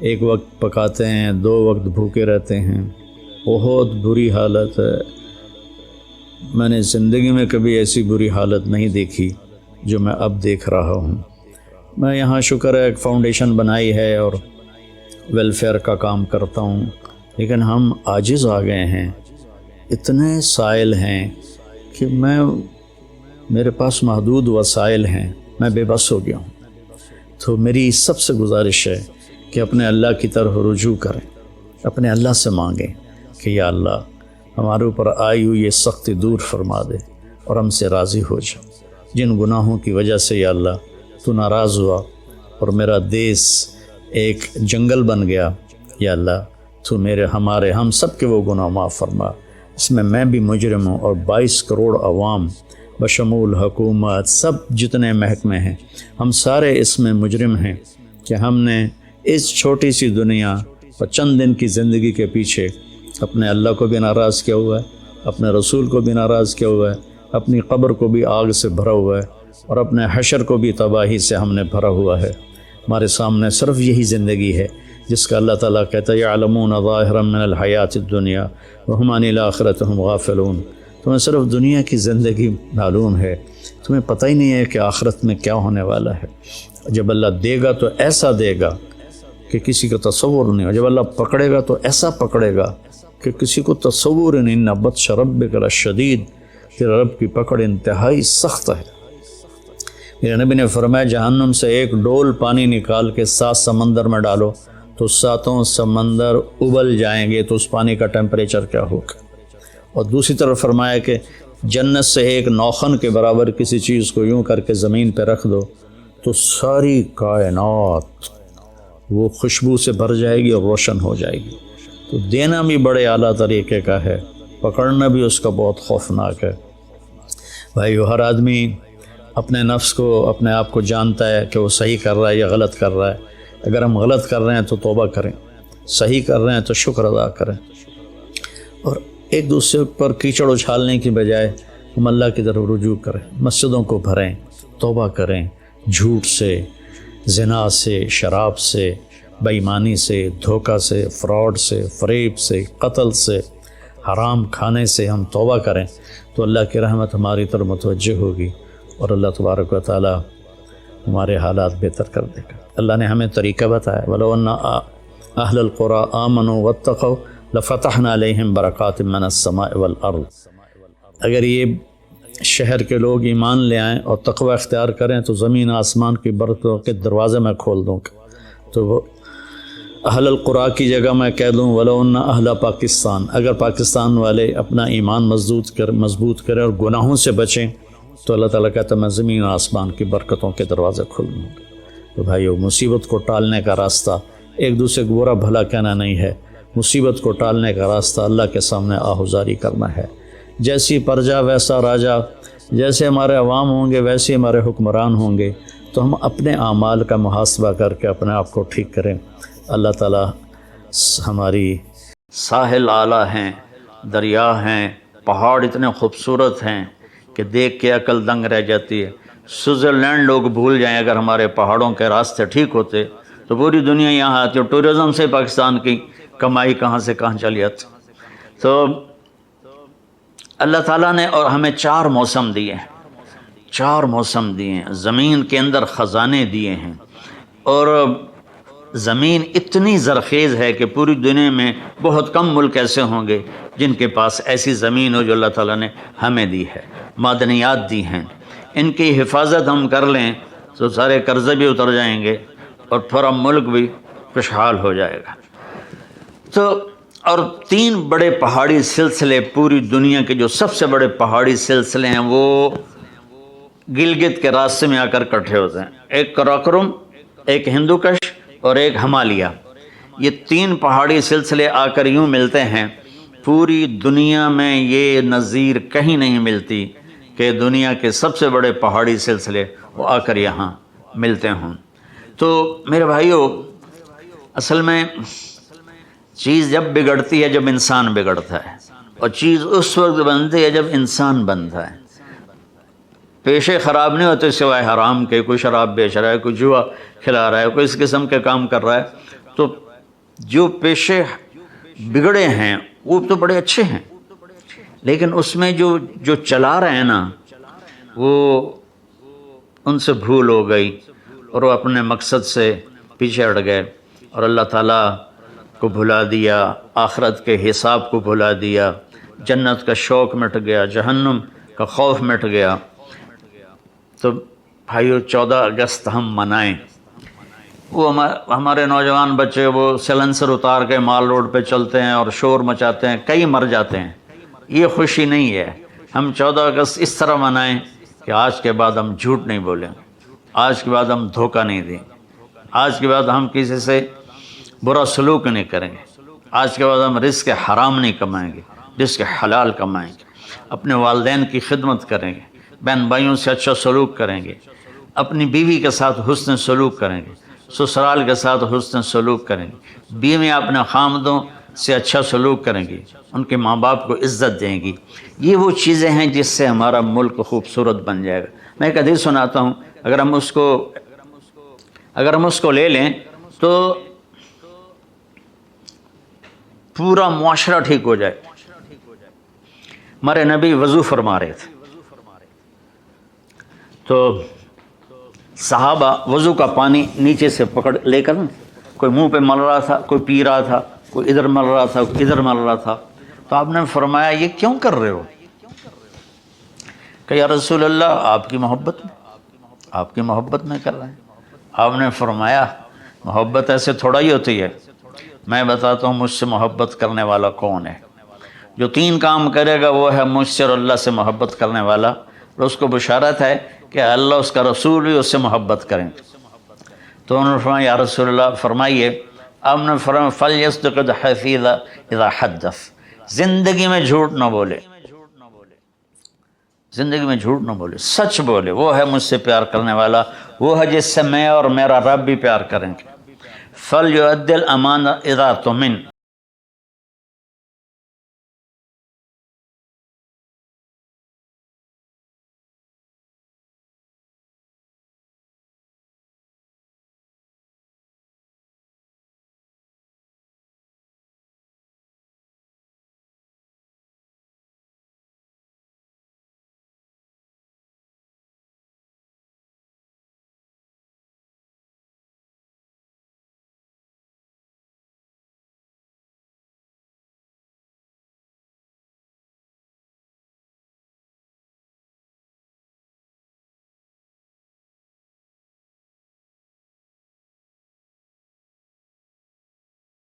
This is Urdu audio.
ایک وقت پکاتے ہیں، 2 وقت بھوکے رہتے ہیں، بہت بری حالت ہے۔ میں نے زندگی میں کبھی ایسی بری حالت نہیں دیکھی جو میں اب دیکھ رہا ہوں۔ میں یہاں شکر ہے ایک فاؤنڈیشن بنائی ہے اور ویلفیئر کا کام کرتا ہوں، لیکن ہم عاجز آ گئے ہیں، اتنے سائل ہیں کہ میرے پاس محدود وسائل ہیں، میں بے بس ہو گیا ہوں۔ تو میری سب سے گزارش ہے کہ اپنے اللہ کی طرف رجوع کریں، اپنے اللہ سے مانگیں کہ یا اللہ ہمارے اوپر آئی ہوئی یہ سختی دور فرما دے اور ہم سے راضی ہو جا۔ جن گناہوں کی وجہ سے یا اللہ تو ناراض ہوا اور میرا دیس ایک جنگل بن گیا، یا اللہ تو ہم سب کے وہ گناہ معاف فرما۔ اس میں بھی مجرم ہوں اور 22 کروڑ عوام بشمول حکومت سب جتنے محکمے ہیں، ہم سارے اس میں مجرم ہیں کہ ہم نے اس چھوٹی سی دنیا اور چند دن کی زندگی کے پیچھے اپنے اللہ کو بھی ناراض کیا ہوا ہے، اپنے رسول کو بھی ناراض کیا ہوا ہے، اپنی قبر کو بھی آگ سے بھرا ہوا ہے اور اپنے حشر کو بھی تباہی سے ہم نے بھرا ہوا ہے۔ ہمارے سامنے صرف یہی زندگی ہے جس کا اللہ تعالیٰ کہتا ہے یعلمون ظاہرا من الحیات الدنیا وہم عن الآخرۃ ہم غافلون۔ تمہیں صرف دنیا کی زندگی معلوم ہے، تمہیں پتہ ہی نہیں ہے کہ آخرت میں کیا ہونے والا ہے۔ جب اللہ دے گا تو ایسا دے گا کہ کسی کو تصور نہیں ہو، جب اللہ پکڑے گا تو ایسا پکڑے گا کہ کسی کو تصور نہیں۔ ان بطش ربک لشدید، تیرے رب کی پکڑ انتہائی سخت ہے۔ میرے نبی نے فرمایا جہنم سے ایک ڈول پانی نکال کے 7 سمندر میں ڈالو تو 7 سمندر ابل جائیں گے، تو اس پانی کا ٹیمپریچر کیا ہوگا۔ اور دوسری طرف فرمایا کہ جنت سے ایک نوخن کے برابر کسی چیز کو یوں کر کے زمین پہ رکھ دو تو ساری کائنات وہ خوشبو سے بھر جائے گی اور روشن ہو جائے گی۔ تو دینا بھی بڑے اعلیٰ طریقے کا ہے، پکڑنا بھی اس کا بہت خوفناک ہے۔ بھائیو، ہر آدمی اپنے نفس کو، اپنے آپ کو جانتا ہے کہ وہ صحیح کر رہا ہے یا غلط کر رہا ہے۔ اگر ہم غلط کر رہے ہیں تو توبہ کریں، صحیح کر رہے ہیں تو شکر ادا کریں، اور ایک دوسرے پر کیچڑ اچھالنے کی بجائے ہم اللہ کی طرف رجوع کریں، مسجدوں کو بھریں، توبہ کریں، جھوٹ سے، زنا سے، شراب سے، بے ایمانی سے، دھوکہ سے، فراڈ سے، فریب سے، قتل سے، حرام کھانے سے ہم توبہ کریں تو اللہ کی رحمت ہماری طرف متوجہ ہوگی اور اللہ تبارک و تعالی ہمارے حالات بہتر کر دے گا۔ اللہ نے ہمیں طریقہ بتایا، وَلَوْ أَنَّ أَهْلَ الْقُرَىٰ آمَنُوا وَاتَّقَوْا لَفَتَحْنَا عَلَيْهِمْ بَرَكَاتٍ مِّنَ السَّمَاءِ وَالْأَرْضِ۔ اگر یہ شہر کے لوگ ایمان لے آئیں اور تقوی اختیار کریں تو زمین آسمان کی برکتوں کے دروازے میں کھول دوں گا۔ تو وہ اہل القرآ کی جگہ میں کہہ دوں وَلَوْ أَنَّ أَهْلَ پاکستان، اگر پاکستان والے اپنا ایمان مضبوط کریں اور گناہوں سے بچیں تو اللہ تعالیٰ کہتا ہے میں زمین آسمان کی برکتوں کے دروازے کھول دوں گا۔ تو بھائیو، مصیبت کو ٹالنے کا راستہ ایک دوسرے کو برا بھلا کہنا نہیں ہے، مصیبت کو ٹالنے کا راستہ اللہ کے سامنے آہوزاری کرنا ہے۔ جیسی پرجا ویسا راجا، جیسے ہمارے عوام ہوں گے ویسے ہمارے حکمران ہوں گے، تو ہم اپنے اعمال کا محاسبہ کر کے اپنے آپ کو ٹھیک کریں۔ اللہ تعالیٰ ہماری ساحل اعلیٰ ہیں، دریا ہیں، پہاڑ اتنے خوبصورت ہیں کہ دیکھ کے عقل دنگ رہ جاتی ہے۔ سوئٹزرلینڈ لوگ بھول جائیں، اگر ہمارے پہاڑوں کے راستے ٹھیک ہوتے تو پوری دنیا یہاں آتی، اور ٹورزم سے پاکستان کی کمائی کہاں سے کہاں چلی جاتی۔ تو اللہ تعالیٰ نے اور ہمیں 4 موسم دیے ہیں، 4 موسم دیے ہیں، زمین کے اندر خزانے دیے ہیں، اور زمین اتنی زرخیز ہے کہ پوری دنیا میں بہت کم ملک ایسے ہوں گے جن کے پاس ایسی زمین ہو جو اللہ تعالیٰ نے ہمیں دی ہے۔ معدنیات دی ہیں، ان کی حفاظت ہم کر لیں تو سارے قرضے بھی اتر جائیں گے اور پورا ملک بھی خوشحال ہو جائے گا۔ تو اور 3 بڑے پہاڑی سلسلے پوری دنیا کے جو سب سے بڑے پہاڑی سلسلے ہیں وہ گلگت کے راستے میں آ کر اکٹھے ہوتے ہیں، ایک کراکرم، ایک ہندو کش اور ایک ہمالیہ۔ یہ 3 پہاڑی سلسلے آ کر یوں ملتے ہیں، پوری دنیا میں یہ نظیر کہیں نہیں ملتی کہ دنیا کے سب سے بڑے پہاڑی سلسلے وہ آ کر یہاں ملتے ہوں۔ تو میرے بھائیو، اصل میں چیز جب بگڑتی ہے جب انسان بگڑتا ہے، اور چیز اس وقت بنتی ہے جب انسان بنتا ہے۔ پیشے خراب نہیں ہوتے سوائے حرام کے، کوئی شراب بیچ رہا ہے، کوئی جوا کھلا رہا ہے، کوئی اس قسم کے کام کر رہا ہے، تو جو پیشے بگڑے ہیں وہ تو بڑے اچھے ہیں، لیکن اس میں جو چلا رہے ہیں نا وہ ان سے بھول ہو گئی اور وہ اپنے مقصد سے پیچھے ہٹ گئے اور اللہ تعالیٰ کو بھلا دیا، آخرت کے حساب کو بھلا دیا، جنت کا شوق مٹ گیا، جہنم کا خوف مٹ گیا۔ تو بھائیو 14 اگست ہم منائیں۔ وہ ہمارے نوجوان بچے وہ سیلنسر اتار کے مال روڈ پہ چلتے ہیں اور شور مچاتے ہیں، کئی مر جاتے ہیں، یہ خوشی نہیں ہے۔ ہم 14 اگست اس طرح منائیں کہ آج کے بعد ہم جھوٹ نہیں بولیں، آج کے بعد ہم دھوکہ نہیں دیں، آج کے بعد ہم کسی سے برا سلوک نہیں کریں گے، آج کے بعد ہم رزق حرام نہیں کمائیں گے، رزق حلال کمائیں گے، اپنے والدین کی خدمت کریں گے، بہن بھائیوں سے اچھا سلوک کریں گے، اپنی بیوی کے ساتھ حسن سلوک کریں گے، سسرال کے ساتھ حسن سلوک کریں گے، بیویاں اپنے خامدوں سے اچھا سلوک کریں گی، ان کے ماں باپ کو عزت دیں گی۔ یہ وہ چیزیں ہیں جس سے ہمارا ملک خوبصورت بن جائے گا۔ میں ایک حدیث سناتا ہوں، اگر ہم اس کو لے لیں تو پورا معاشرہ ٹھیک ہو جائے۔ ہمارے نبی وضو فرما رہے تھے تو صحابہ وضو کا پانی نیچے سے پکڑ لے کر کوئی منہ پہ مل رہا تھا، کوئی پی رہا تھا، کوئی ادھر مل رہا تھا، کوئی ادھر مل رہا تھا۔ تو آپ نے فرمایا یہ کیوں کر رہے ہو؟ کہ یا رسول اللہ آپ کی محبت میں کر رہے ہیں۔ آپ نے فرمایا محبت ایسے تھوڑا ہی ہوتی ہے، میں بتاتا ہوں مجھ سے محبت کرنے والا کون ہے۔ جو 3 کام کرے گا وہ ہے مجھ سے اور اللہ سے محبت کرنے والا، اور اس کو بشارت ہے کہ اللہ اس کا رسول بھی اس سے محبت کریں۔ تو انہوں نے فرمایا یا رسول اللہ فرمائیے۔ آپ نے فرمایا فَلْيَصْدِقِ الْحَدِيثَ إِذَا حَدَّثَ، زندگی میں جھوٹ نہ بولے، زندگی میں جھوٹ نہ بولے، سچ بولے، وہ ہے مجھ سے پیار کرنے والا، وہ ہے جس سے میں اور میرا رب بھی پیار کریں گے۔ فَلْيُؤَدِّ الْأَمَانَةَ إِذَا اؤْتُمِنَ،